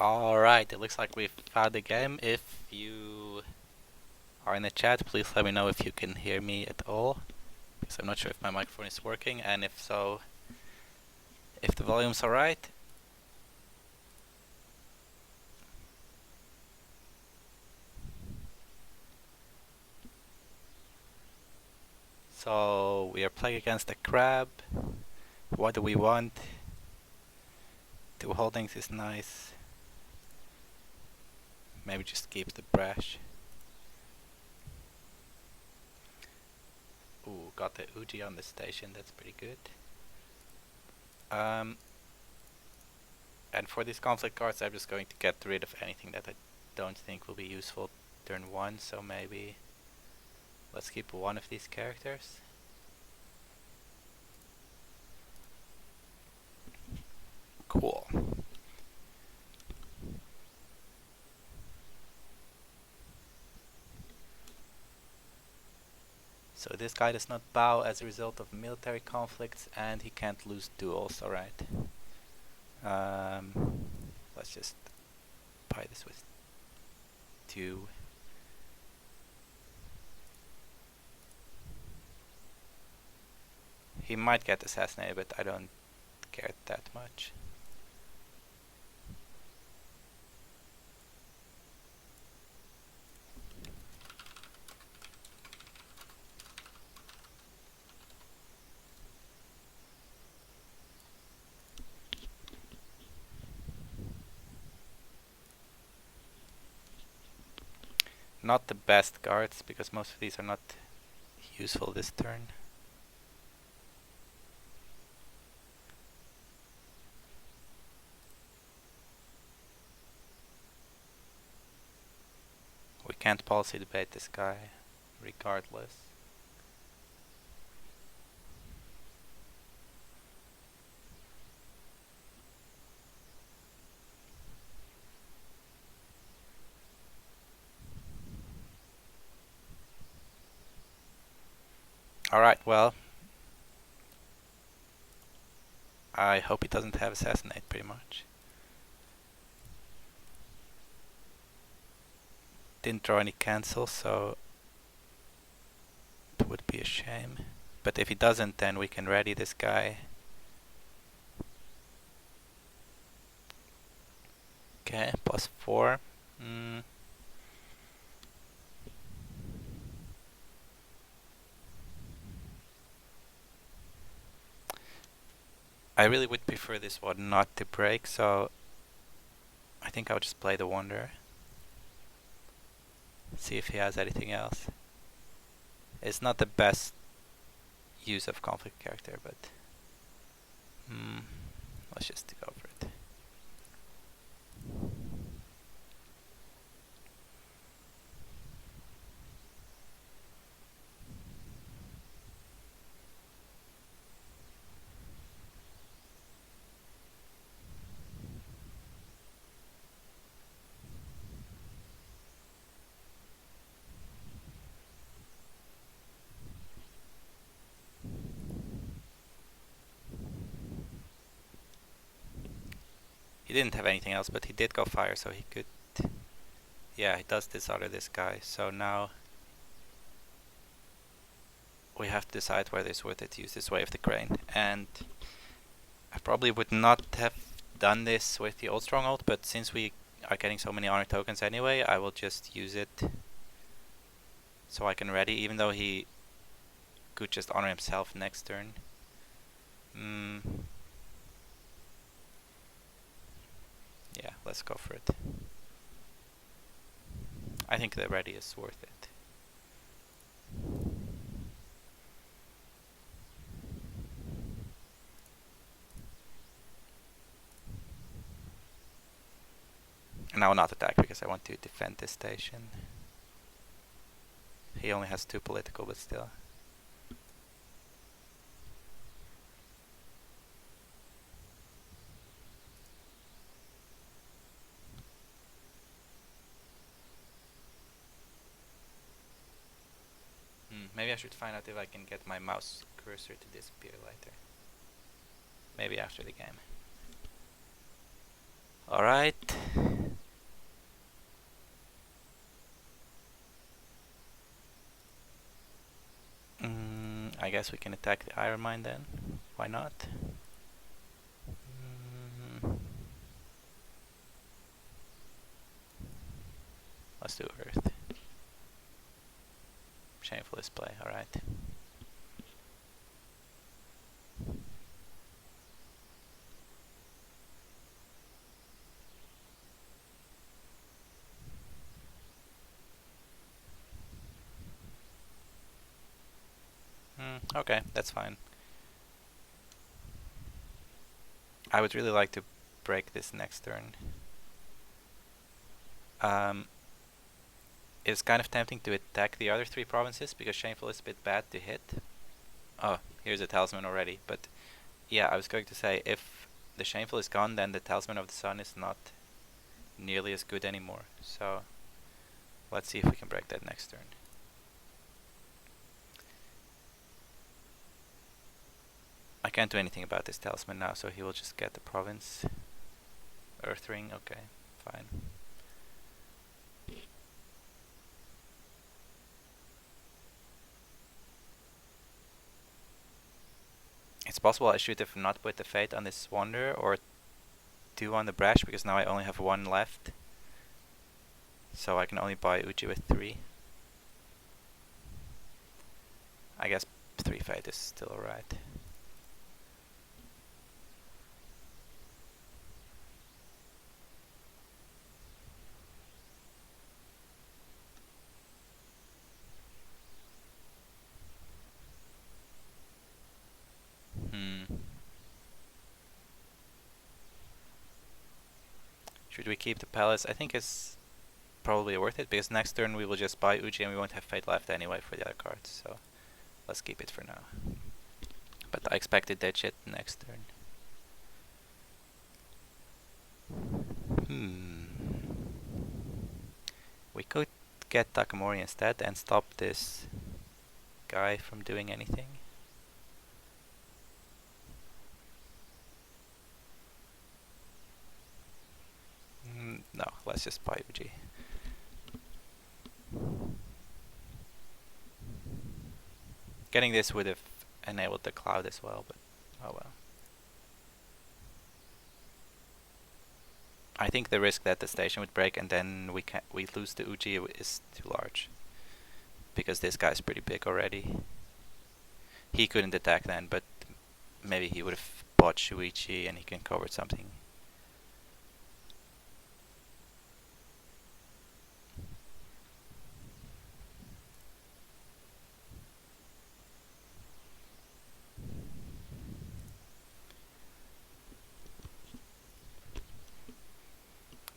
Alright, it looks like we've found the game. If you are in the chat, please let me know if you can hear me at all, because I'm not sure if my microphone is working, and if so, if the volume's alright. So, we are playing against a crab. What do we want? 2 holdings is nice. Maybe just keep the brash. Ooh, got the Uji on the station, that's pretty good. And for these conflict cards, I'm just going to get rid of anything that I don't think will be useful turn 1, so maybe let's keep one of these characters. Cool. So this guy does not bow as a result of military conflicts, and he can't lose duels, alright. Let's just buy this with 2. He might get assassinated, but I don't care that much. Not the best cards, because most of these are not useful this turn. We can't policy debate this guy, regardless. Alright, well, I hope he doesn't have assassinate, pretty much. Didn't draw any cancel, so it would be a shame. But if he doesn't, then we can ready this guy. Okay, +4. I really would prefer this one not to break, so I think I'll just play the Wanderer. See if he has anything else. It's not the best use of conflict character, but let's just go for it. He didn't have anything else, but he did go fire, so he could... Yeah, he does dishonor this guy, so now we have to decide whether it's worth it to use this Way of the Crane. And I probably would not have done this with the old stronghold, but since we are getting so many honor tokens anyway, I will just use it so I can ready, even though he could just honor himself next turn. Yeah, let's go for it. I think the ready is worth it. And I will not attack because I want to defend this station. He only has 2 political, but still. Maybe I should find out if I can get my mouse cursor to disappear later. Maybe after the game. Alright. guess we can attack the Iron Mine then. Why not? Let's do Earth. Shameful display, alright. Okay, that's fine. I would really like to break this next turn. It's kind of tempting to attack the other 3 provinces because Shameful is a bit bad to hit. Oh, here's a Talisman already, but yeah, I was going to say if the Shameful is gone, then the Talisman of the Sun is not nearly as good anymore. So let's see if we can break that next turn. I can't do anything about this Talisman now, so he will just get the province. Earth Ring, okay, fine. It's possible I should have not put the Fate on this Wanderer or 2 on the Brash, because now I only have 1 left. So I can only buy Uchi with 3. I guess 3 Fate is still alright. Should we keep the Palace? I think it's probably worth it, because next turn we will just buy Uchi and we won't have Fate left anyway for the other cards, so let's keep it for now. But I expected that shit next turn. We could get Takamori instead and stop this guy from doing anything. No, let's just buy Uchi. Getting this would have enabled the Cloud as well, but oh well. I think the risk that the station would break and then we lose the Uchi is too large, because this guy's pretty big already. He couldn't attack then, but maybe he would have bought Shuichi and he can cover something.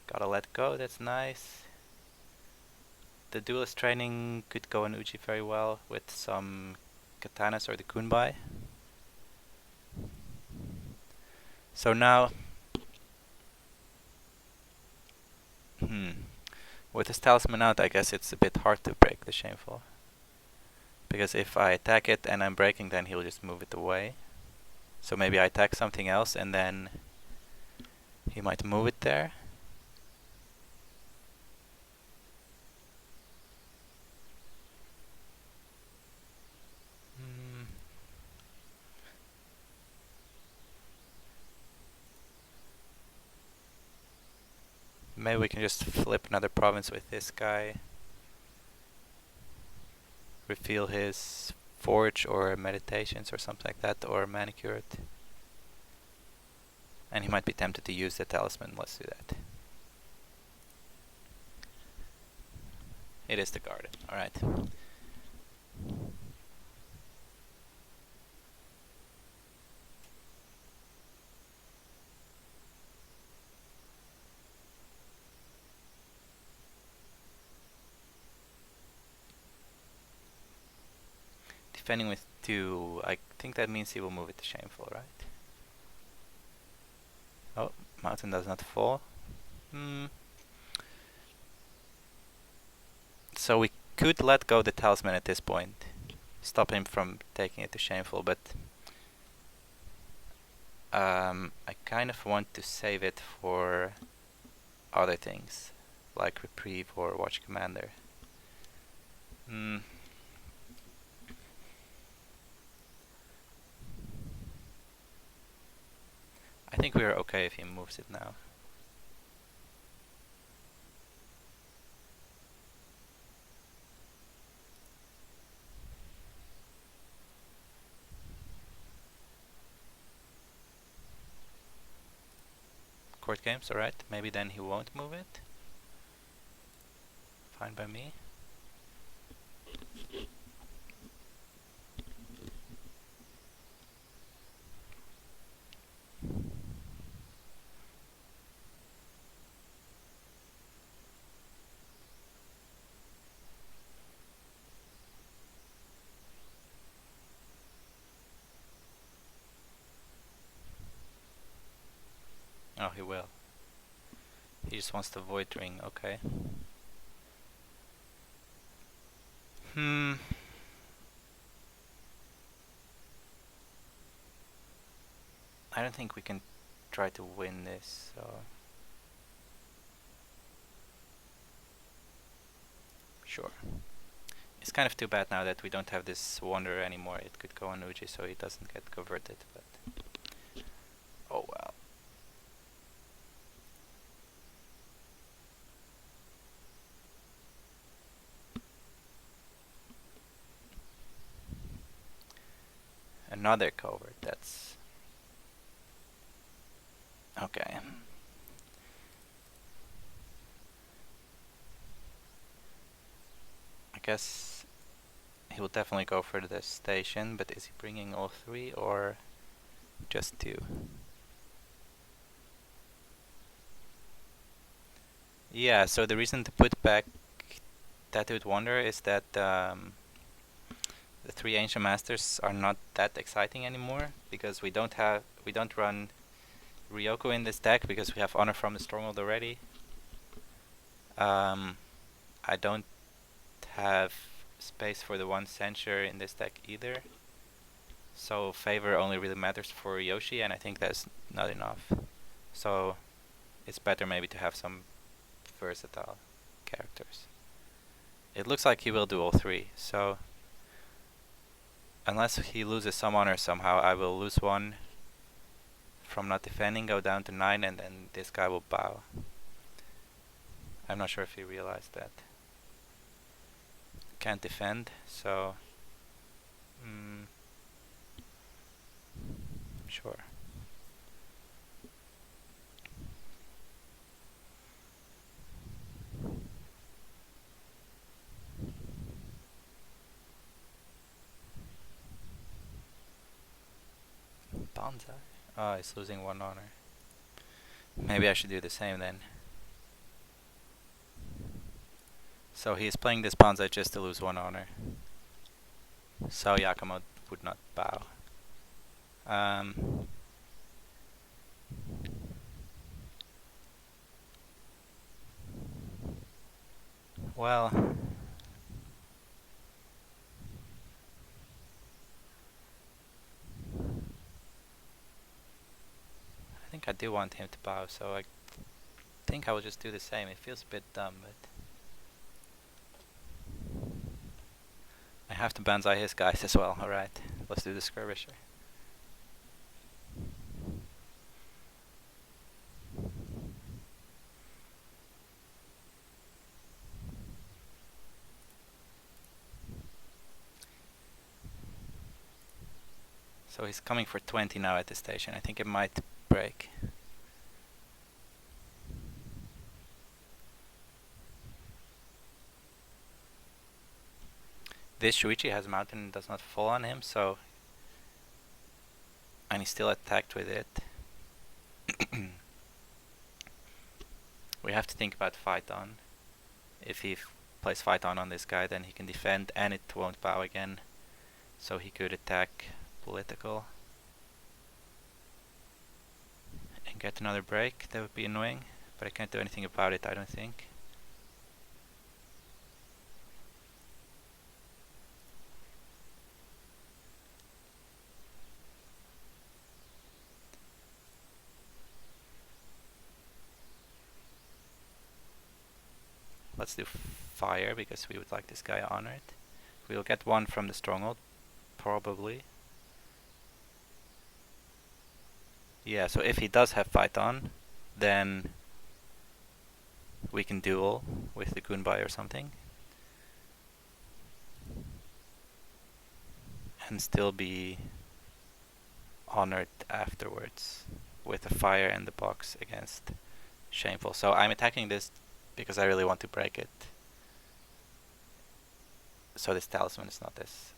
Gotta let go, that's nice. The duelist training could go on Uchi very well with some katanas or the kunbai. So now, with this talisman out, I guess it's a bit hard to break the Shameful. Because if I attack it and I'm breaking, then he'll just move it away. So maybe I attack something else and then he might move it there. Maybe we can just flip another province with this guy. Reveal his forge or meditations or something like that, or manicured. And he might be tempted to use the talisman. Let's do that. It is the garden. Alright. Defending with 2, I think that means he will move it to Shameful, right? Oh, mountain does not fall. So we could let go the talisman at this point. Stop him from taking it to Shameful, but I kind of want to save it for other things, like Reprieve or Watch Commander. I think we're okay if he moves it now. Court games, alright. Maybe then he won't move it. Fine by me. Oh, he will. He just wants the void ring, okay. I don't think we can try to win this, so... Sure. It's kind of too bad now that we don't have this Wanderer anymore. It could go on Uji so he doesn't get converted, but... Oh well. Another covert, that's... Okay. I guess he will definitely go for the station, but is he bringing all three or just two? Yeah, so the reason to put back Tattooed Wanderer is that the three Ancient Masters are not that exciting anymore because we don't run Ryoko in this deck because we have Honor from the Stronghold already. I don't have space for the one Censure in this deck either. So favor only really matters for Yoshi, and I think that's not enough. So it's better maybe to have some versatile characters. It looks like he will do all three, so unless he loses some honor somehow, I will lose one from not defending, go down to 9, and then this guy will bow. I'm not sure if he realized that. Can't defend, so... sure. Banzai? Oh, he's losing one honor. Maybe I should do the same then. So he's playing this Banzai just to lose one honor. So Yakumo would not bow. Well... I think I do want him to bow, so I think I will just do the same. It feels a bit dumb, but... I have to Banzai his guys as well, alright. Let's do the Skirmisher. So he's coming for 20 now at the station. I think it might break. This Shuichi has mountain and does not fall on him, so... And he's still attacked with it. We have to think about fight on. If he plays fight on this guy, then he can defend and it won't bow again. So he could attack political. And get another break. That would be annoying, but I can't do anything about it, I don't think. Let's do fire because we would like this guy honored. We'll get one from the stronghold, probably. Yeah, so if he does have fight on, then we can duel with the Gunbai or something. And still be honored afterwards with a fire in the box against Shameful. So I'm attacking this because I really want to break it. So this talisman is not as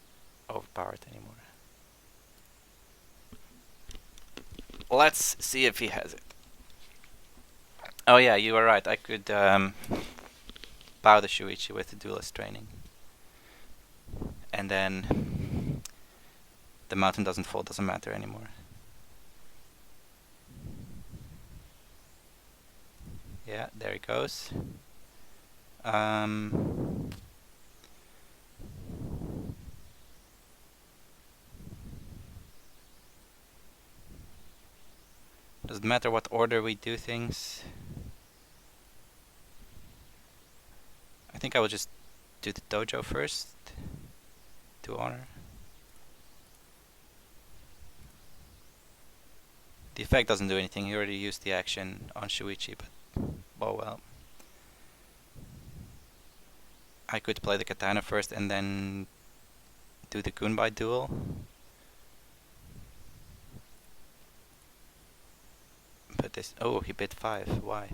overpowered anymore. Let's see if he has it. Oh yeah, you were right. I could bow the Shuichi with the duelist training. And then the mountain doesn't fall, doesn't matter anymore. Yeah, there it goes. Doesn't matter what order we do things. I think I will just do the dojo first to honor. The effect doesn't do anything. He already used the action on Shuichi, but oh well. I could play the katana first and then do the Gunbai duel. But this... Oh, he bid 5. Why?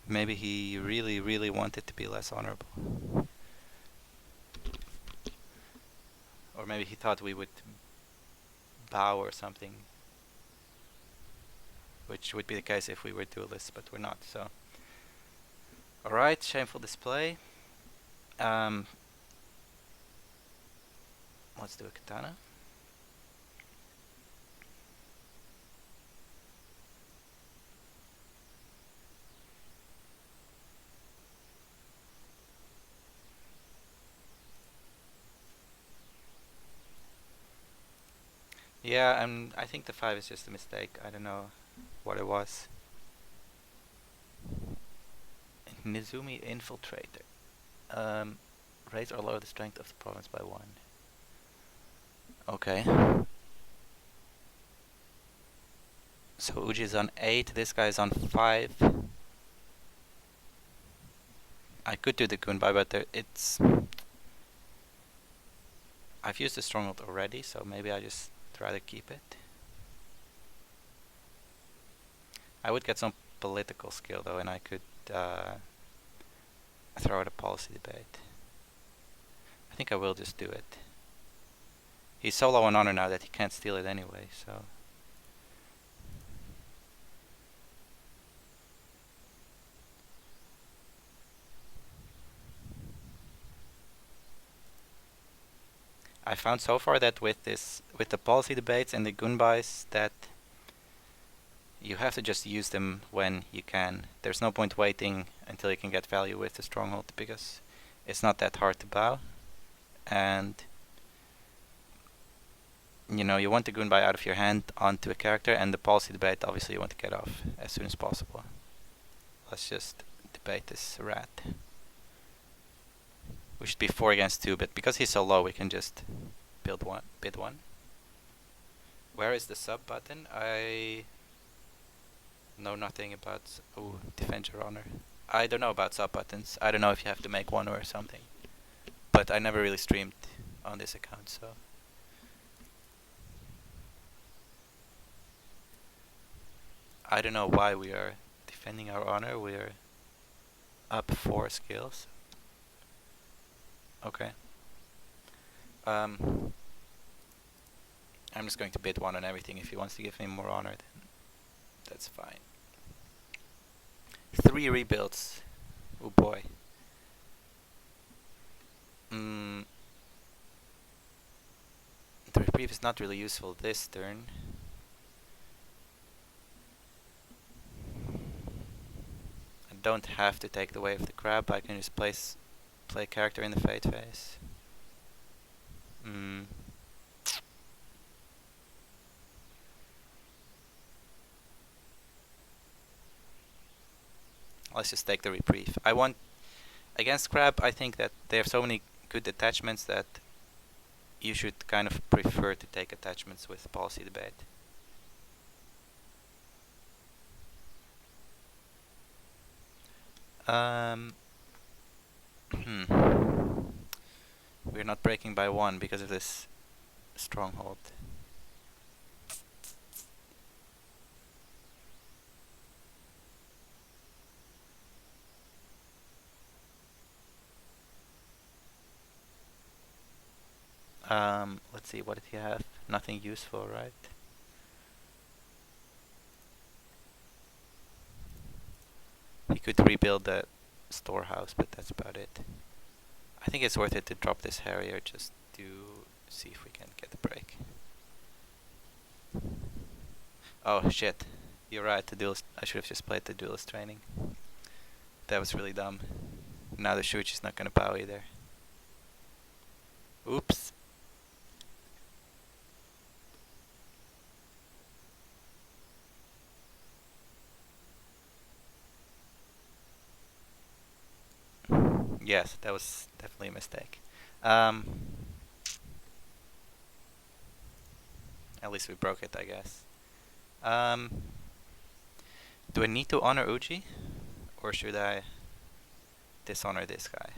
Maybe he really, really wanted to be less honorable. Or maybe he thought we would bow or something. Which would be the case if we were duelists, but we're not, so... Alright, shameful display. Let's do a katana. Yeah, I think the 5 is just a mistake. I don't know what it was. Nizumi Infiltrator. Raise or lower the strength of the province by 1. Okay. So Uji is on 8, this guy is on 5. I could do the Gunbai, but it's... I've used the stronghold already, so maybe I just rather keep it. I would get some political skill though, and I could throw out a policy debate. I think I will just do it. He's so low on honor now that he can't steal it anyway, so... I found so far that with the policy debates and the Gunbais, that you have to just use them when you can. There's no point waiting until you can get value with the stronghold, because it's not that hard to bow. And you know, you want the Gunbai out of your hand onto a character, and the policy debate obviously you want to get off as soon as possible. Let's just debate this rat. We should be 4 against 2, but because he's so low, we can just bid 1. Where is the sub button? I know nothing about... Oh, defend your honor. I don't know about sub buttons. I don't know if you have to make one or something. But I never really streamed on this account, so... I don't know why we are defending our honor. We're up 4 skills. Okay. I'm just going to bid 1 on everything. If he wants to give me more honor, then that's fine. 3 rebuilds. Oh boy. The reprieve is not really useful this turn. I don't have to take the way of the crab. I can just play a character in the fate phase. Let's just take the reprieve. I want... Against crab, I think that they have so many good attachments that you should kind of prefer to take attachments with policy debate. We're not breaking by 1 because of this stronghold. Let's see, what did he have? Nothing useful, right? He could rebuild the storehouse, but that's about it. I think it's worth it to drop this Harrier just to see if we can get the break. Oh shit, you're right, the duelist. I should have just played the duelist training. That was really dumb. Now the Shuichi is not gonna bow either. Oops. Yes, that was definitely a mistake. At least we broke it, I guess. Do I need to honor Uji? Or should I dishonor this guy?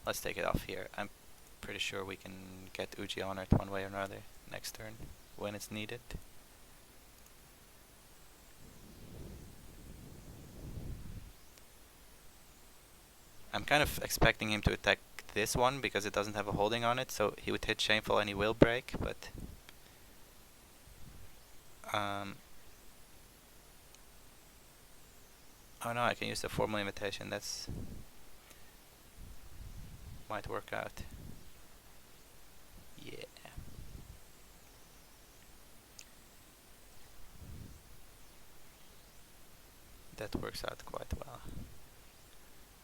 Let's take it off here. I'm pretty sure we can get Uji honored one way or another next turn when it's needed. I'm kind of expecting him to attack this one because it doesn't have a holding on it, so he would hit Shameful and he will break, but oh no, I can use the formal invitation. That's might work out. Yeah. That works out quite well.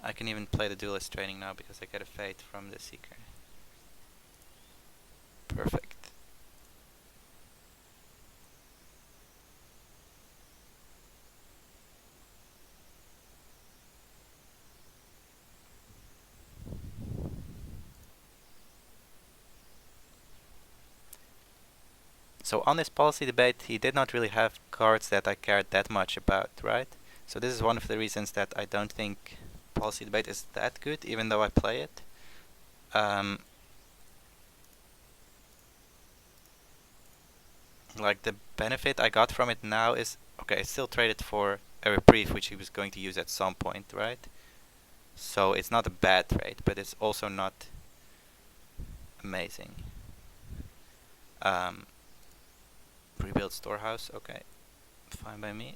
I can even play the duelist training now because I get a fate from the Seeker. Perfect. So on this policy debate, he did not really have cards that I cared that much about, right? So this is one of the reasons that I don't think policy debate is that good, even though I play it. Like the benefit I got from it now is, okay, I still traded for a reprieve, which he was going to use at some point, right? So it's not a bad trade, but it's also not amazing. Rebuild storehouse, okay, fine by me.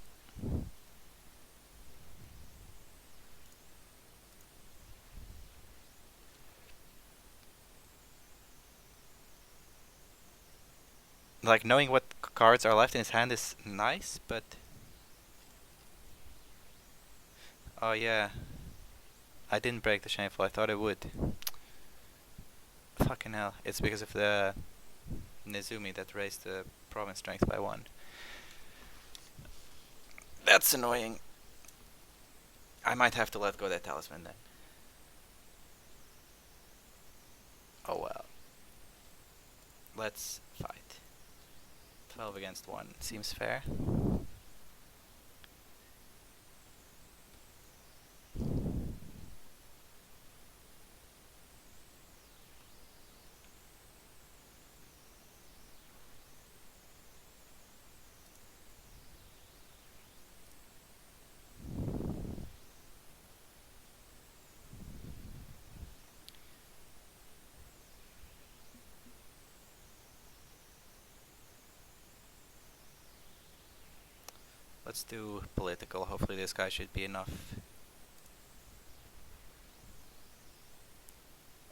Like knowing what cards are left in his hand is nice, but oh yeah, I didn't break the Shameful. I thought I would. Fucking hell! It's because of the Nezumi that raised the province strength by 1. That's annoying. I might have to let go of that talisman then. Oh well. Let's fight. 12 against 1 seems fair. Let's do political. Hopefully this guy should be enough.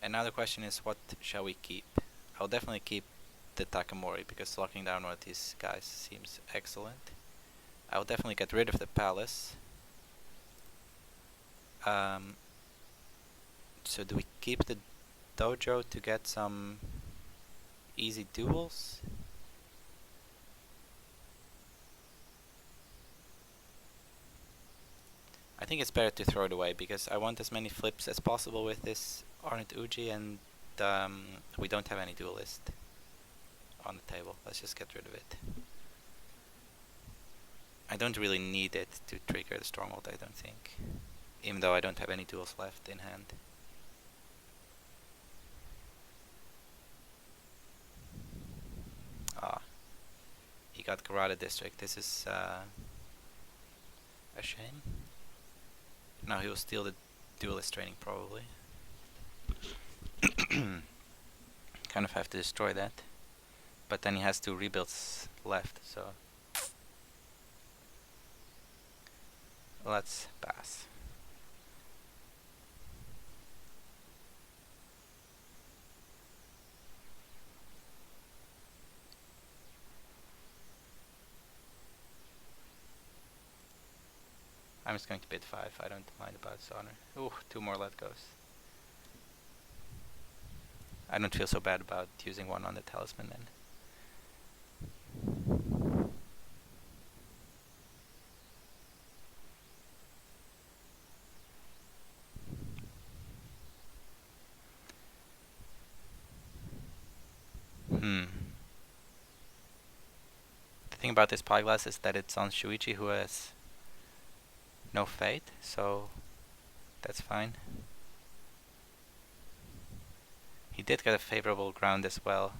And now the question is, what shall we keep? I'll definitely keep the Takamori because locking down one of these guys seems excellent. I'll definitely get rid of the palace. So do we keep the dojo to get some easy duels? I think it's better to throw it away because I want as many flips as possible with this Arnett Uji, and we don't have any duelist on the table. Let's just get rid of it. I don't really need it to trigger the stronghold, I don't think. Even though I don't have any duels left in hand. Ah. He got Karate District. This is a shame. Now he will steal the duelist training probably. Kind of have to destroy that. But then he has 2 rebuilds left, so let's pass. I'm just going to bid 5. I don't mind about his honor. Ooh, 2 more let goes. I don't feel so bad about using 1 on the talisman then. The thing about this Spyglass is that it's on Shuichi, who has no fate, so that's fine. He did get a favorable ground as well,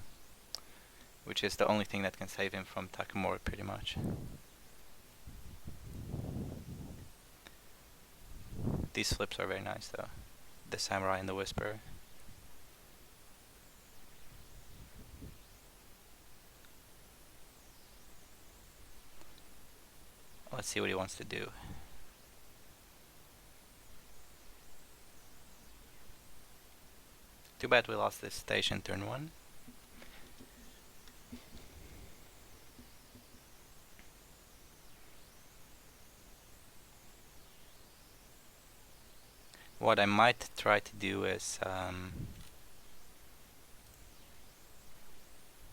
which is the only thing that can save him from Takamori pretty much. These flips are very nice though. The Samurai and the Whisperer. Let's see what he wants to do. Too bad we lost this station turn 1. What I might try to do is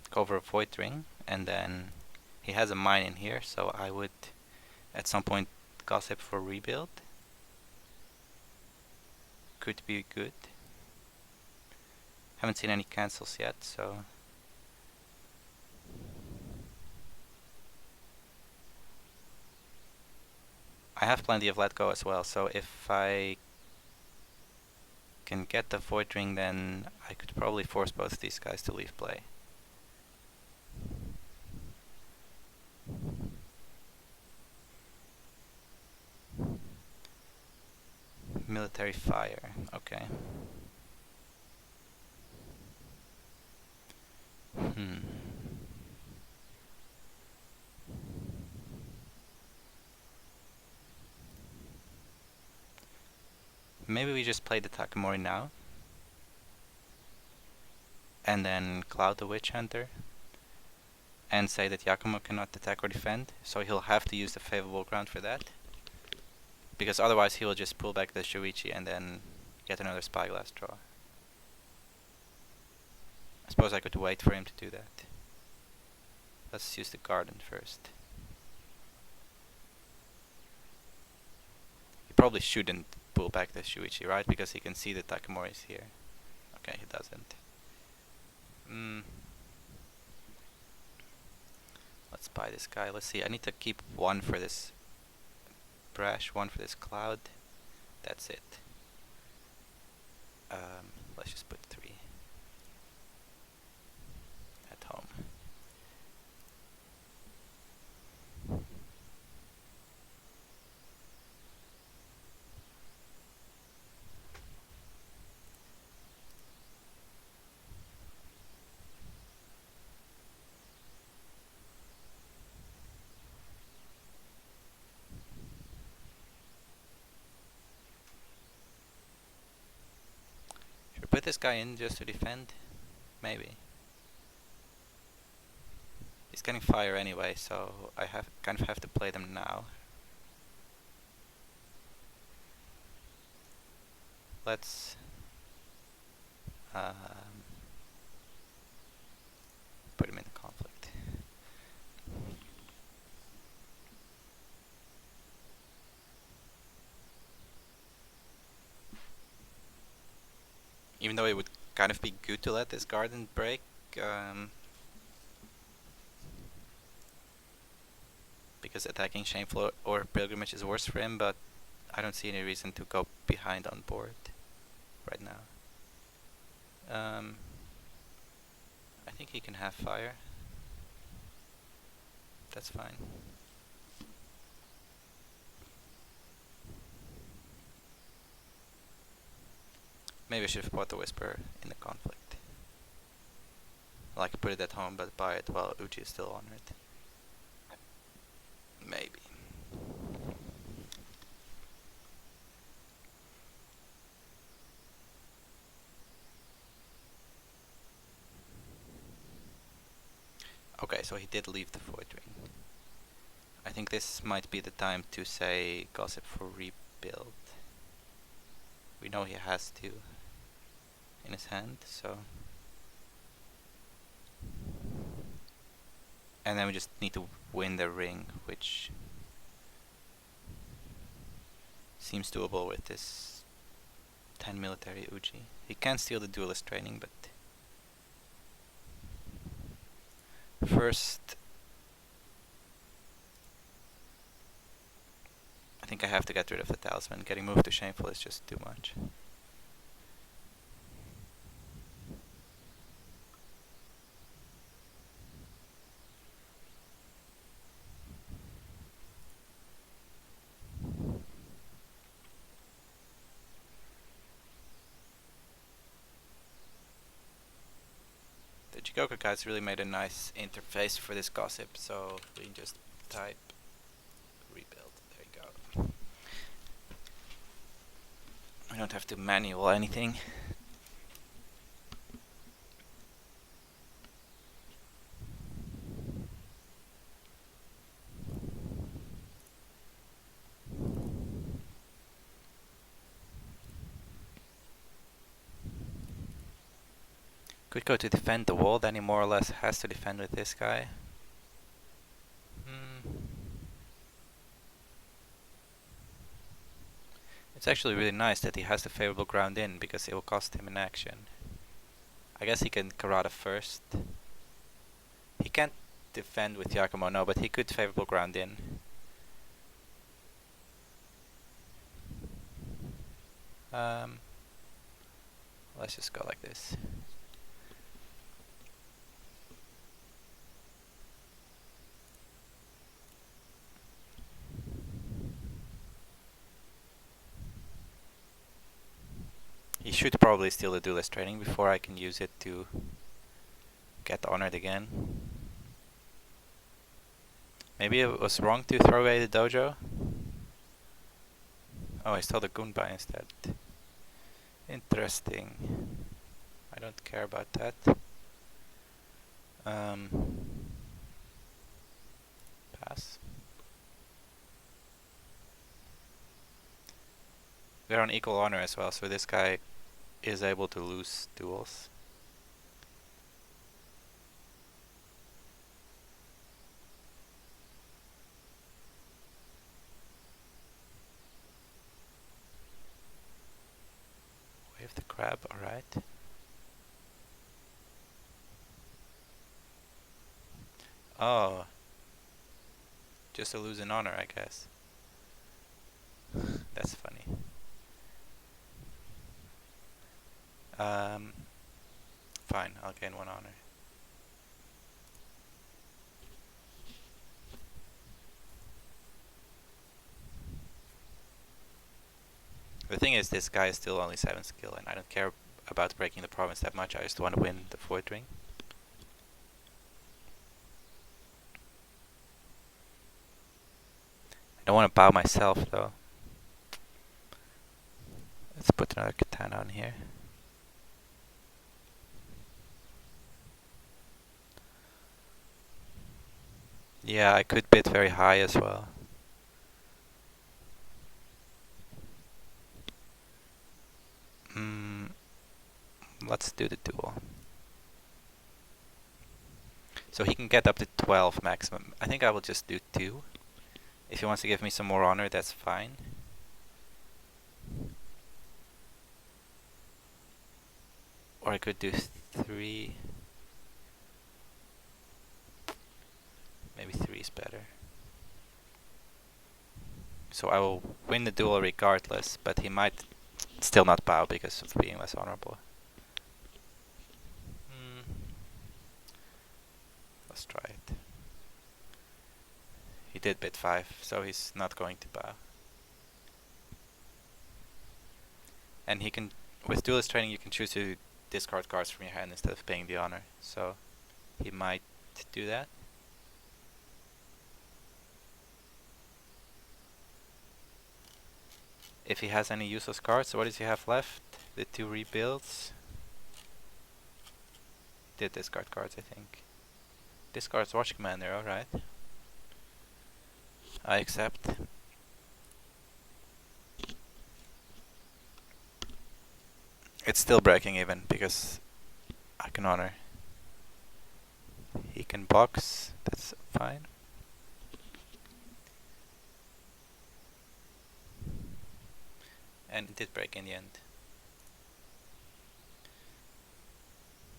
go over a Void Ring, and then he has a mine in here, so I would at some point gossip for rebuild. Could be good. Haven't seen any cancels yet, so I have plenty of let go as well, so if I can get the Void Ring, then I could probably force both these guys to leave play. Military fire, okay. Maybe we just play the Takamori now, and then cloud the Witch Hunter, and say that Yakumo cannot attack or defend, so he'll have to use the favorable ground for that. Because otherwise he will just pull back the Shuichi and then get another Spyglass draw. I suppose I could wait for him to do that. Let's use the garden first. He probably shouldn't pull back the Shuichi, right? Because he can see the Takamori is here. Okay, he doesn't. Let's buy this guy. Let's see, I need to keep 1 for this Brash, 1 for this Cloud. That's it. Let's just put 3 at home. Put this guy in just to defend? Maybe. He's getting fire anyway, so I kind of have to play them now. Let's put him in conflict. Even though it would kind of be good to let this garden break, because attacking Shameful or Pilgrimage is worse for him, but I don't see any reason to go behind on board right now. I think he can have fire. That's fine. Maybe I should have bought the Whisper in the conflict. Like put it at home but buy it while Uchi is still on it. Maybe. Okay, so he did leave the Void Ring. I think this might be the time to say Gossip for rebuild. We know he has to in his hand, so... And then we just need to win the ring, which seems doable with this 10 military Uji. He can steal the duelist training, but first I think I have to get rid of the talisman. Getting moved to Shameful is just too much. The Jigoku guys really made a nice interface for this Gossip, so we can just type rebuild. There you go. I don't have to manual anything. Could go to defend the wall, then he more or less has to defend with this guy. It's actually really nice that he has the favorable ground in, because it will cost him an action. I guess he can Karada first. He can't defend with Yakumo, no, but he could favorable ground in. Let's just go like this. He should probably steal the duelist training before I can use it to get honored again. Maybe it was wrong to throw away the dojo. Oh, I stole the Gunbai instead. Interesting. I don't care about that. Pass. We're on equal honor as well, so this guy is able to lose duels. Wave the crab, alright. Oh. Just to lose an honor, I guess. That's funny. Fine, I'll gain 1 honor. The thing is, this guy is still only 7 skill, and I don't care about breaking the province that much. I just want to win the Void Ring. I don't want to bow myself, though. Let's put another katana on here. Yeah, I could bid very high as well. Let's do the duel. So he can get up to 12 maximum. I think I will just do 2. If he wants to give me some more honor, that's fine. Or I could do 3. Maybe 3 is better. So I will win the duel regardless, but he might still not bow because of being less honorable. Let's try it. He did bid 5, so he's not going to bow. And he can, with duelist training, you can choose to discard cards from your hand instead of paying the honor. So he might do that. If he has any useless cards, so what does he have left? The 2 rebuilds. Did discard cards, I think. Discards Watch Commander, alright. I accept. It's still breaking even, because I can honor. He can box, that's fine. And it did break in the end.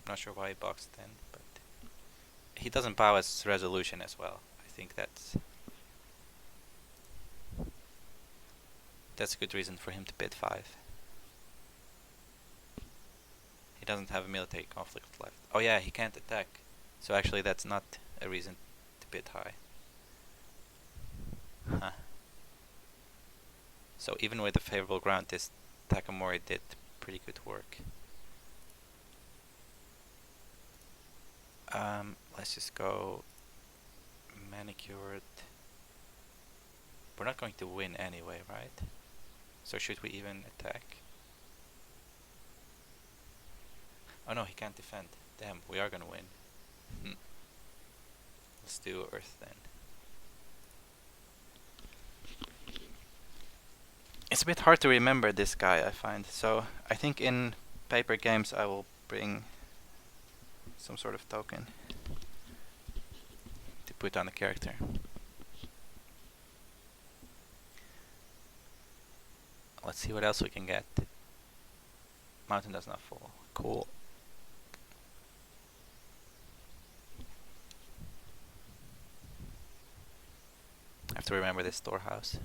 Not sure why he boxed then, but he doesn't bow as resolution as well. I think that's a good reason for him to bid 5. He doesn't have a military conflict left. Oh yeah, he can't attack. So actually that's not a reason to bid high. Huh. So even with a favorable ground, this Takamori did pretty good work. Let's just go manicured. We're not going to win anyway, right? So should we even attack? Oh no, he can't defend. Damn, we are gonna win. Let's do Earth then. It's a bit hard to remember this guy, I find. So I think in paper games I will bring some sort of token to put on the character. Let's see what else we can get. Mountain does not fall. Cool. I have to remember this storehouse.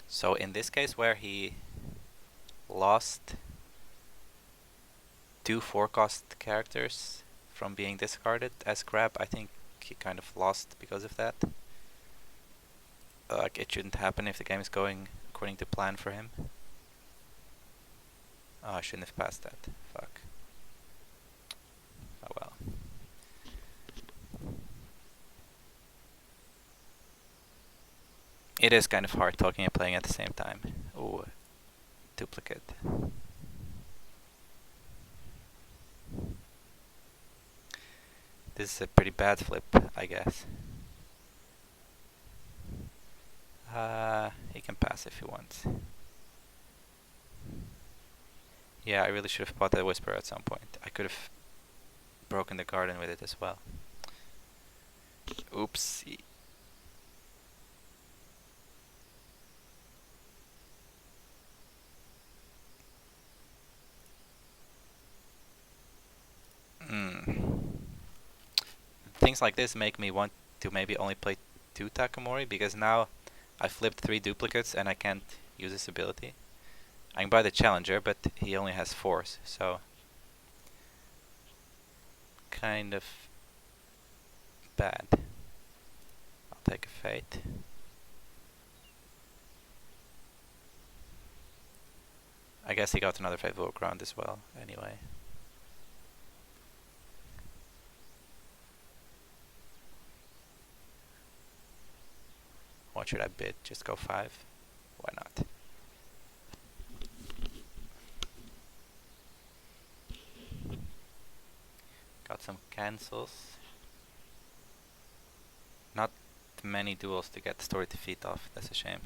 So in this case where he lost 2 4-cost characters from being discarded as scrap, I think he kind of lost because of that. Like, it shouldn't happen if the game is going according to plan for him. Oh, I shouldn't have passed that. Fuck. Oh well. It is kind of hard talking and playing at the same time. Ooh, duplicate. This is a pretty bad flip, I guess. He can pass if he wants. Yeah, I really should have bought that Whisper at some point. I could have broken the garden with it as well. Oopsie. Things like this make me want to maybe only play 2 Takamori, because now I flipped 3 duplicates and I can't use this ability. I can buy the Challenger, but he only has 4s, so kind of bad. I'll take a Fate. I guess he got another favorable ground as well, anyway. What should I bid? Just go 5? Why not? Got some cancels. Not many duels to get Story Defeat off, that's a shame.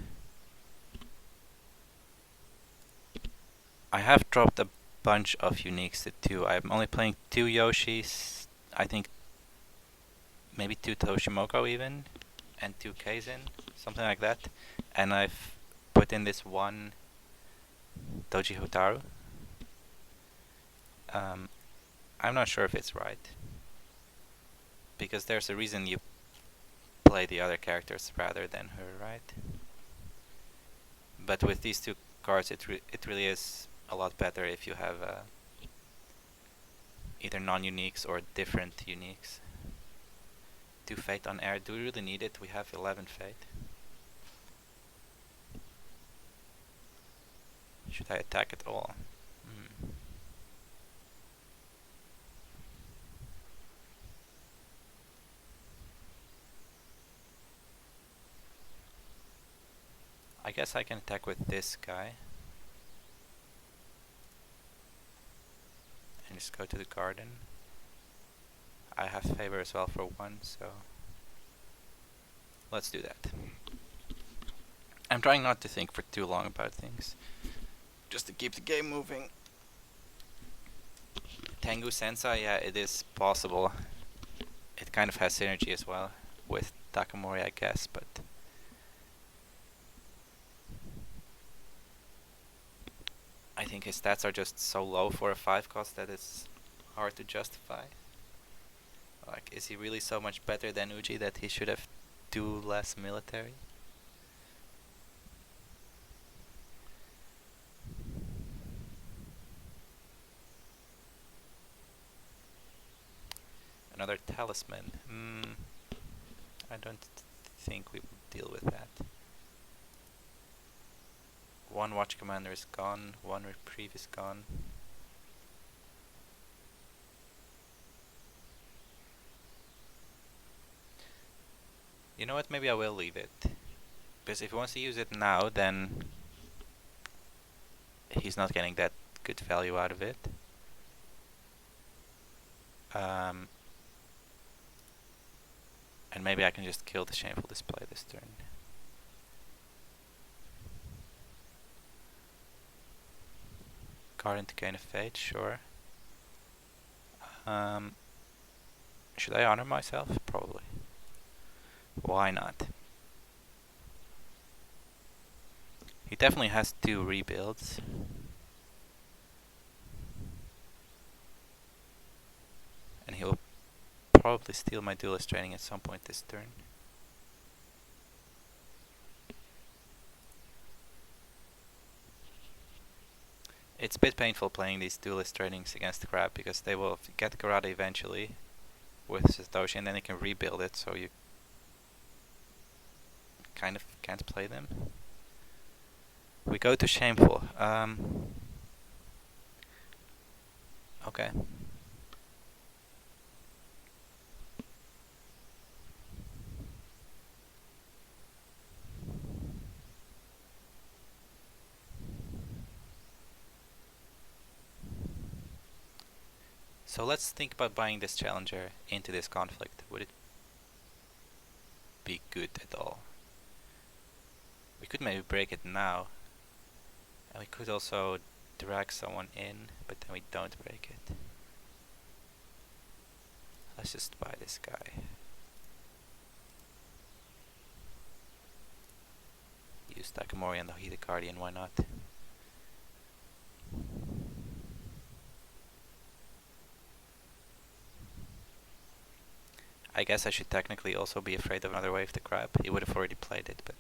I have dropped a bunch of uniques to 2. I'm only playing 2 Yoshis, I think maybe 2 Toshimoko even, and 2 Kaizen, something like that. And I've put in this 1 Doji Hotaru. I'm not sure if it's right, because there's a reason you play the other characters rather than her, right? But with these 2 cards, it really is a lot better if you have either non-uniques or different uniques. 2 Fate on air. Do we really need it? We have 11 Fate. Should I attack at all? I guess I can attack with this guy. And just go to the garden. I have favor as well for 1, so let's do that. I'm trying not to think for too long about things, just to keep the game moving. Tengu Sensei, yeah, it is possible. It kind of has synergy as well with Takamori, I guess, but I think his stats are just so low for a 5 cost that it's hard to justify. Like, is he really so much better than Uji that he should have 2 less military? Another talisman. I don't think we will deal with that. 1 watch commander is gone, 1 reprieve is gone. You know what, maybe I will leave it. Because if he wants to use it now, then he's not getting that good value out of it. And maybe I can just kill the Shameful Display this turn. Garden to gain a fate, sure. Should I honor myself? Probably. Why not? He definitely has 2 rebuilds. And he'll probably steal my duelist training at some point this turn. It's a bit painful playing these duelist trainings against the crab, because they will get Karate eventually with Satoshi, and then they can rebuild it, so you kind of can't play them. We go to Shameful. Okay. So let's think about buying this challenger into this conflict. Would it be good at all? We could maybe break it now. And we could also drag someone in, but then we don't break it. Let's just buy this guy. Use Takamori and the Heated Guardian, why not? I guess I should technically also be afraid of another Wave the Crab. He would have already played it, but...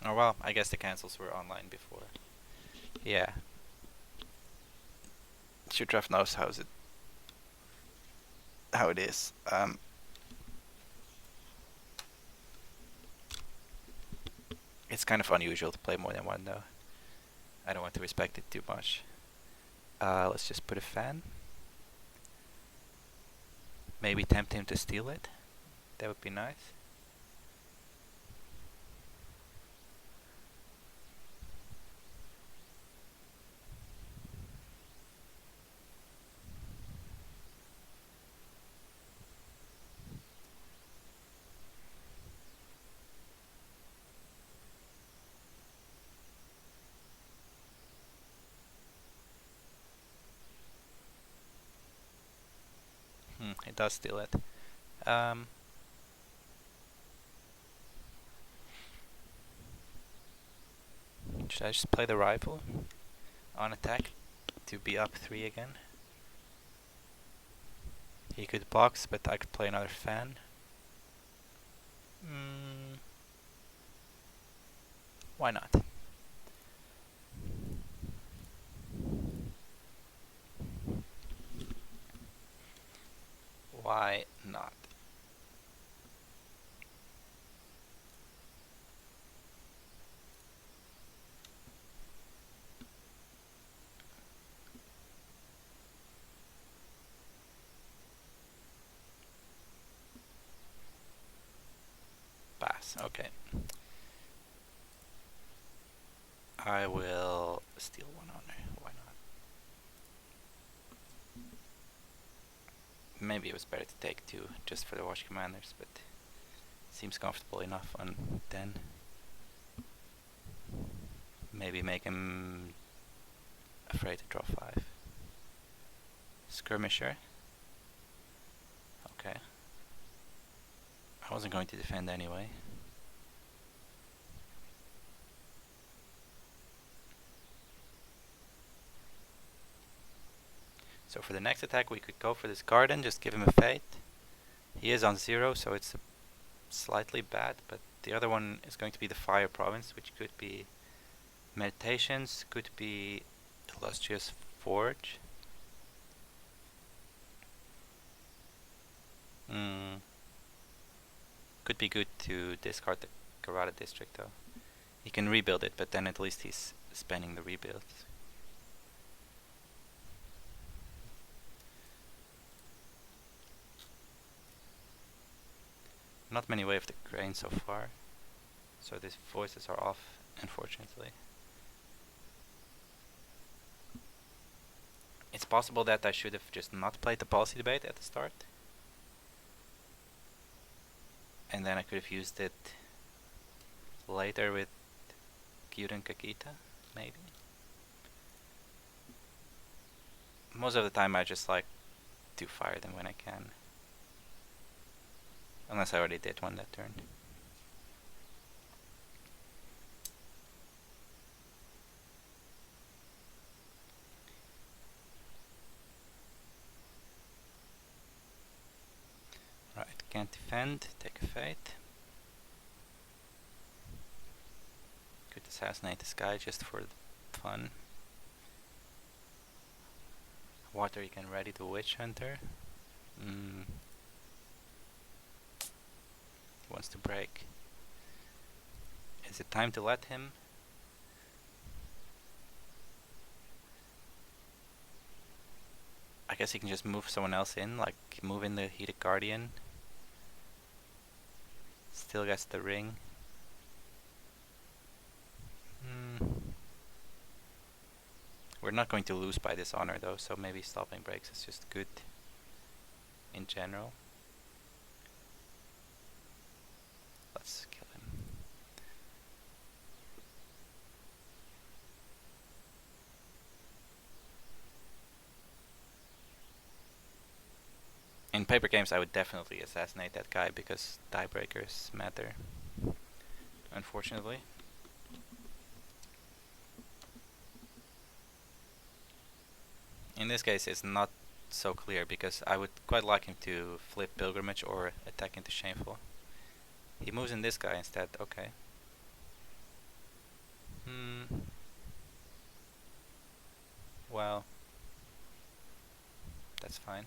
Oh well, I guess the cancels were online before. Yeah. Shutraf knows how it is. It's kind of unusual to play more than 1 though. I don't want to respect it too much. Let's just put a fan. Maybe tempt him to steal it. That would be nice. It does steal it. Should I just play the rifle on attack to be up 3 again? He could box, but I could play another fan. Why not? Why not? Pass, okay. I will steal 1 honor, why not? Maybe it was better to take 2 just for the watch commanders, but seems comfortable enough on 10. Maybe make him afraid to draw 5. Skirmisher. Okay. I wasn't going to defend anyway. So for the next attack we could go for this garden, just give him a fate. He is on 0, so it's slightly bad, but the other one is going to be the fire province, which could be meditations, could be illustrious forge. Could be good to discard the Karada district though. He can rebuild it, but then at least he's spending the rebuilds. Not many way of the grain so far, so these voices are off, unfortunately. It's possible that I should have just not played the policy debate at the start. And then I could have used it later with Kyuden Kakita, maybe. Most of the time I just like to fire them when I can. Unless I already did one that turn. Right, can't defend, take a fate. Could assassinate this guy just for fun. Water, you can ready the witch hunter. He wants to break. Is it time to let him? I guess he can just move someone else in, like move in the Heated Guardian. Still gets the ring. We're not going to lose by this honor though, so maybe stopping breaks is just good in general. Let's kill him. In paper games I would definitely assassinate that guy because tiebreakers matter, unfortunately. In this case it's not so clear because I would quite like him to flip Pilgrimage or attack into Shameful. He moves in this guy instead, okay. Well, that's fine.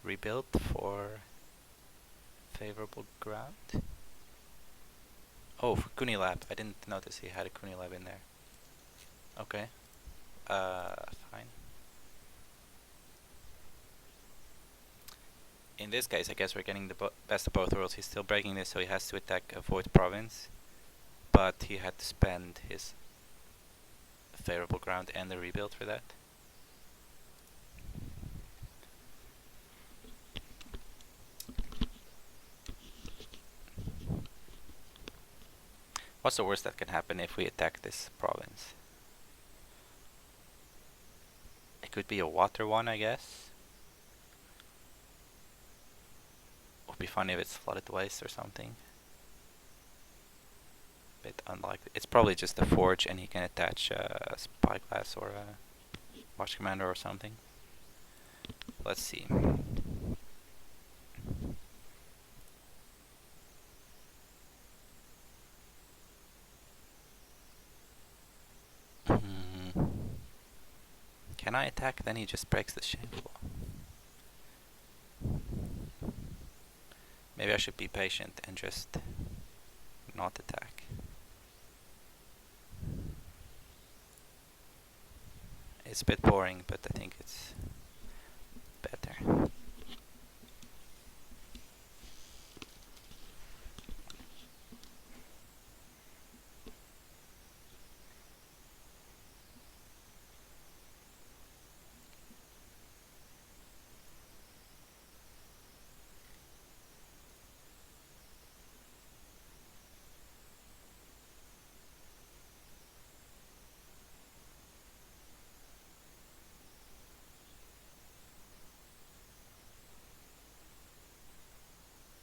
Rebuild for favorable ground. Oh, for Kunilab. I didn't notice he had a Kunilab in there. Okay. Fine. in this case, I guess we're getting the best of both worlds. He's still breaking this, so he has to attack a void province, but he had to spend his favorable ground and the rebuild for that. What's the worst that can happen if we attack this province? It could be a water one, I guess. Would be funny if it's flooded waste or something. Bit unlikely. It's probably just a forge, and he can attach a spyglass or a watch commander or something. Let's see. Can I attack? Then he just breaks the shameful. Maybe I should be patient and just not attack. It's a bit boring, but I think it's better.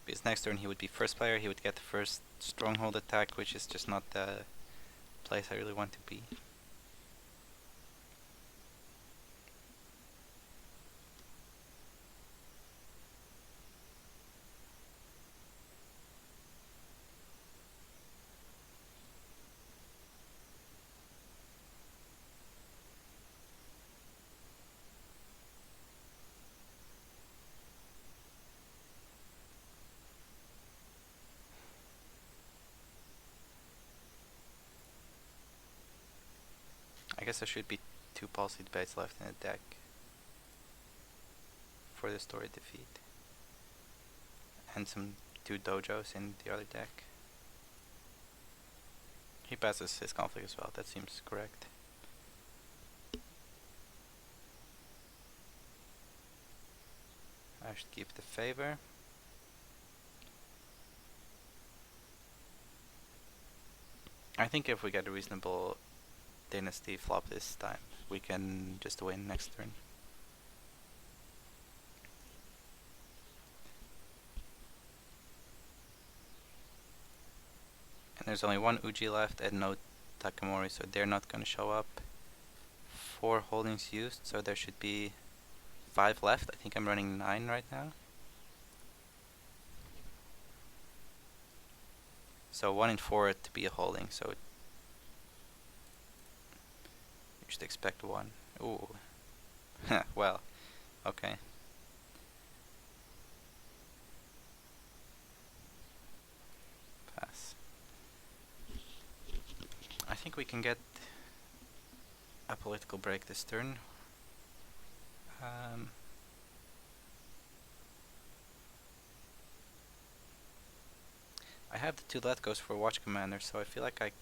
His next turn he would be first player, he would get the first stronghold attack, which is just not the place I really want to be. I guess there should be 2 policy debates left in the deck for the story defeat. And some 2 dojos in the other deck. He passes his conflict as well, that seems correct. I should keep the favor. I think if we get a reasonable dynasty flop this time, we can just win next turn. And there's only 1 Uji left and no Takamori, so they're not gonna show up. 4 holdings used, so there should be 5 left. I think I'm running 9 right now. So 1 in 4 to be a holding, so you should expect 1. Ooh. Well, okay. Pass. I think we can get a political break this turn. I have the 2 let goes for watch commander, so I feel like I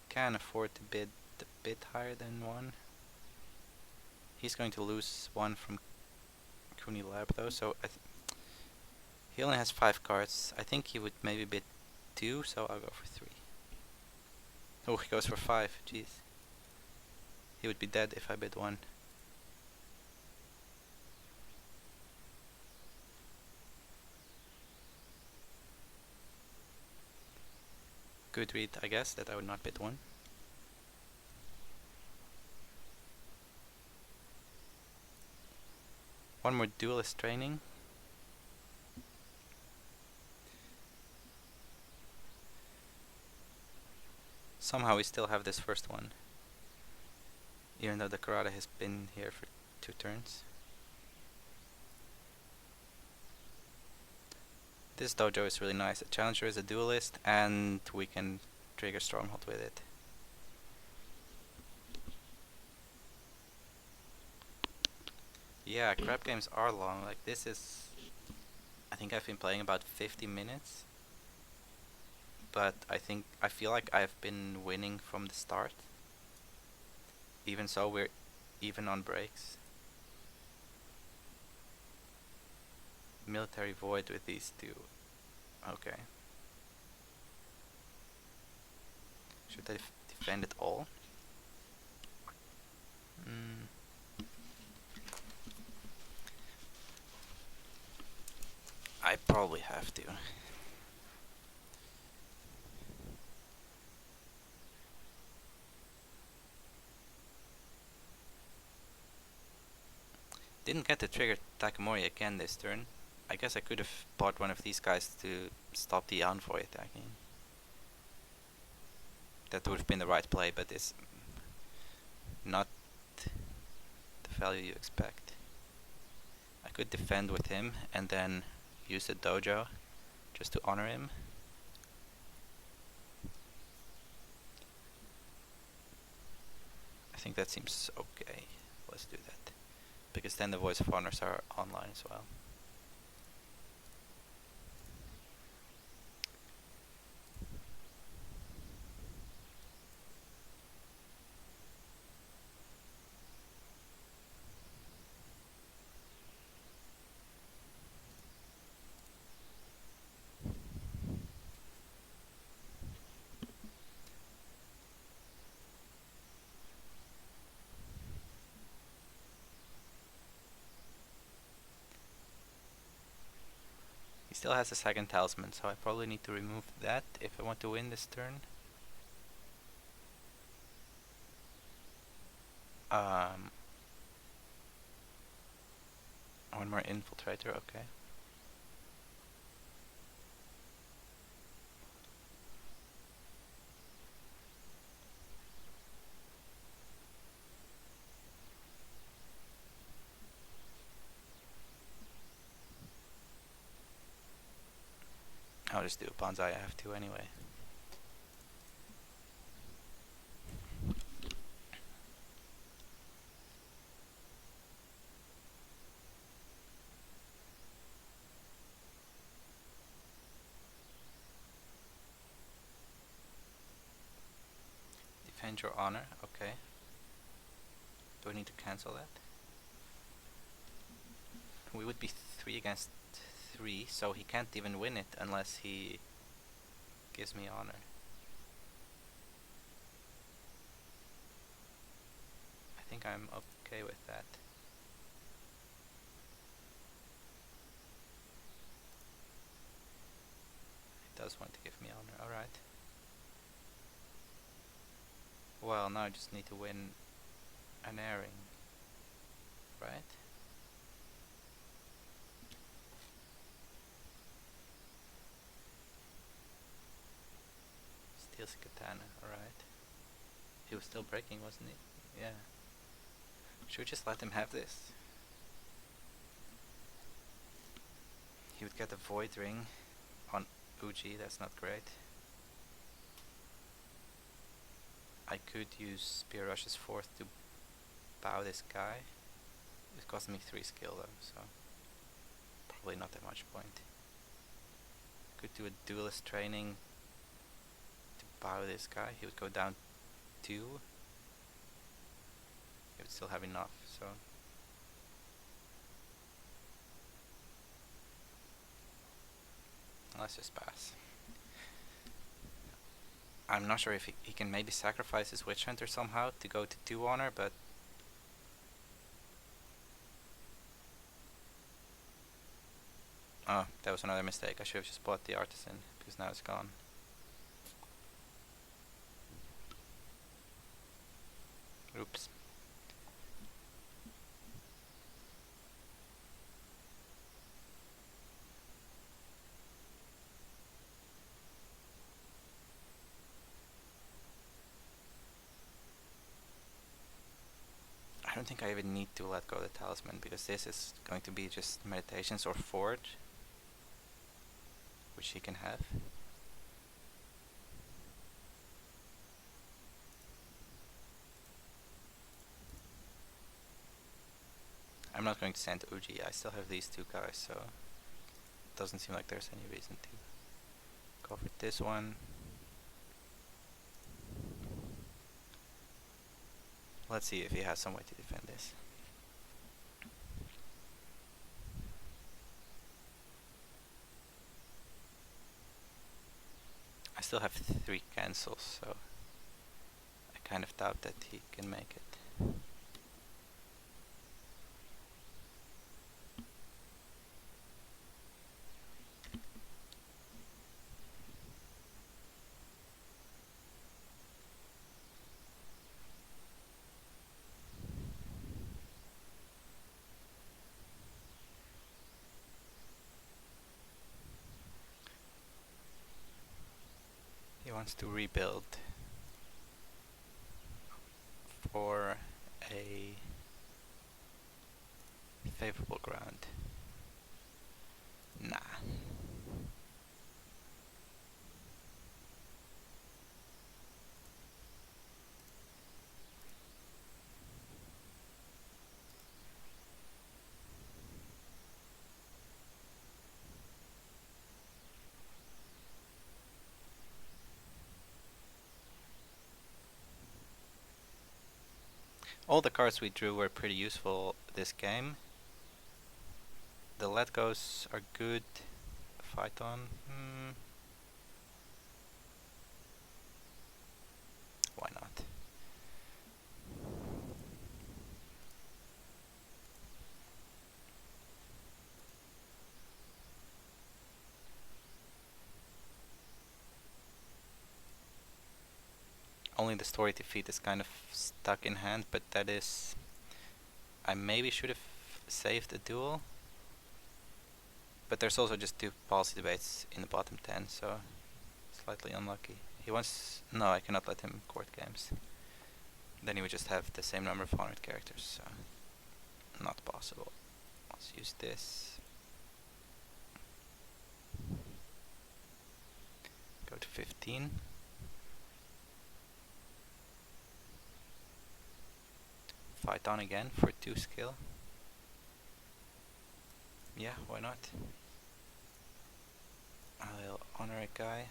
can afford to bid a bit higher than 1. He's going to lose 1 from Kuni Lab though, so he only has 5 cards. I think he would maybe bid 2, so I'll go for 3. Oh, he goes for 5, jeez. He would be dead if I bid 1. Good read, I guess, that I would not bid 1. One more duelist training. Somehow we still have this first one, even though the Karada has been here for 2 turns. This dojo is really nice. A challenger is a duelist, and we can trigger stronghold with it. Yeah, crab games are long. Like, this is think I've been playing about 50 minutes, but I feel like I've been winning from the start. Even so, we're even on breaks. Military void with these two. Okay. Should I defend it all? I probably have to. Didn't get to trigger Takamori again this turn. I guess I could have bought one of these guys to stop the envoy attacking. That would have been the right play, but it's not the value you expect. I could defend with him and then use the dojo just to honor him. I think that seems okay. Let's do that. Because then the Voice of Honors are online as well. He still has a second talisman, so I probably need to remove that if I want to win this turn. One more infiltrator, okay. I'll just do a bonsai, I have to anyway. Defend your honor, okay. Do I need to cancel that? We would be 3 against 3, so he can't even win it unless he gives me honor. I think I'm okay with that. He does want to give me honor, alright. Well, now I just need to win an airing, right? Steals katana, alright. He was still breaking, wasn't he? Yeah. Should we just let him have this? He would get a void ring on Uji, that's not great. I could use Spear Rush's 4th to bow this guy. It cost me 3 skill though, so probably not that much point. Could do a duelist training to bow this guy. He would go down 2. He would still have enough, so let's just pass. I'm not sure if he can maybe sacrifice his Witch Hunter somehow to go to 2 honor, but oh, that was another mistake. I should have just bought the Artisan, because now it's gone. Oops. I don't think I even need to let go of the talisman, because this is going to be just meditations or forge, which he can have. I'm not going to send Uji, I still have these 2 guys, so doesn't seem like there's any reason to go for this one. Let's see if he has some way to defend this. I still have 3 cancels, so I kind of doubt that he can make it. He wants to rebuild for a favorable ground. Nah. All the cards we drew were pretty useful this game. The let goes are good. Fight on. Why not? Only the story defeat is kind of stuck in hand, but that is... I maybe should have saved the duel. But there's also just 2 policy debates in the bottom 10, so slightly unlucky. He wants... No, I cannot let him court games. Then he would just have the same number of honored characters, so not possible. Let's use this. Go to 15. Fight on again for 2 skill. Yeah, why not? I'll honor a guy.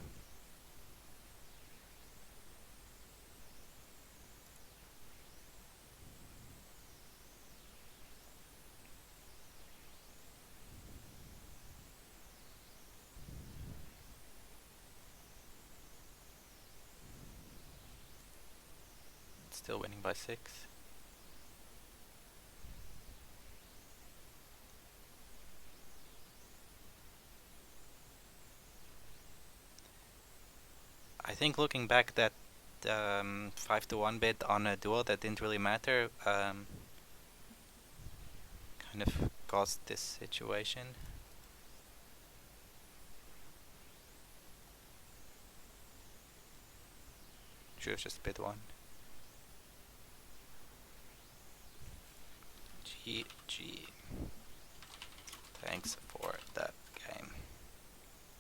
Still winning by 6. I think looking back, that 5-1 bid on a duel that didn't really matter kind of caused this situation. Should have just bid 1. GG. Thanks for